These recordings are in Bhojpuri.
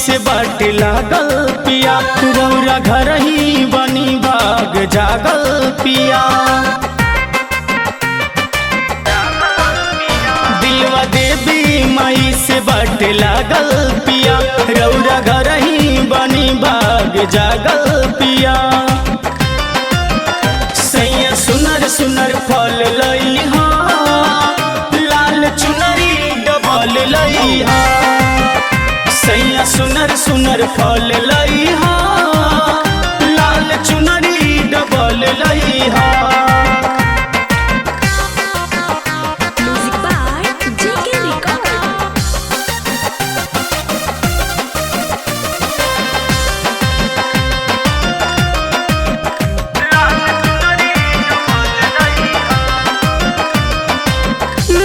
से बाट लागल पिया, रौरा घर ही बनी बाग जागल पिया। दिलवा देवी माई से बाट लागल पिया, रौरा घर ही बनी बाग जागल पिया। सैया सुनर सुनर फल लइहा, लाल चुनरी डबल लइहा। सैया सुनर सुनर फल लइहा, लाल चुनरी डबल लइहा। Music by JK Record.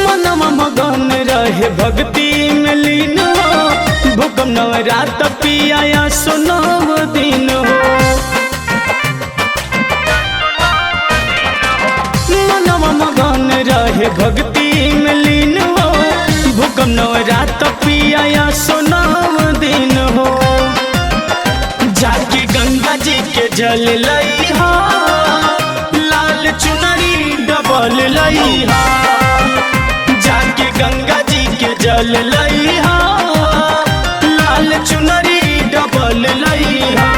मनवा मगन रहे भक्ति में लीन हो, भूकम नवरात पिया सुनव दिन हो। मनवा मगन रहे भक्ति में लीन हो, भूकम नवरात पिया सुनव दिन हो। जाके गंगा जी के जल लइहा, लाल चुनरी डबल लइहा। जाके गंगा जी के जल लइहा, लाल चुनरी डबल लइहा।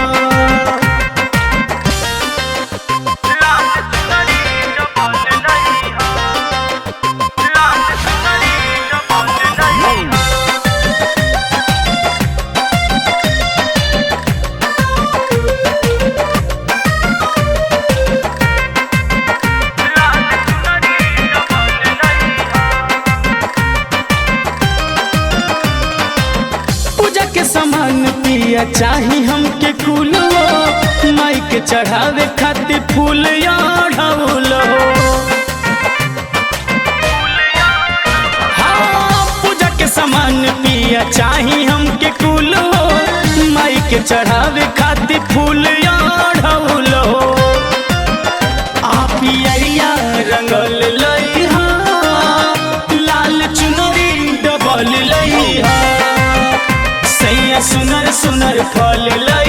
पूजा के सामान पिया चाही हमके कुल हो, माई के चढ़ावे खातिर फूल ढौल हो। हाँ, पूजा के सामान पिया चाही हमके कुल हो, माई के चढ़ावे खातिर फूल ढौल हो। आप पियरिया रंगल लइहा, लाल चुनरी डबल लइहा। सैया सुनर सुनर फल लइहा।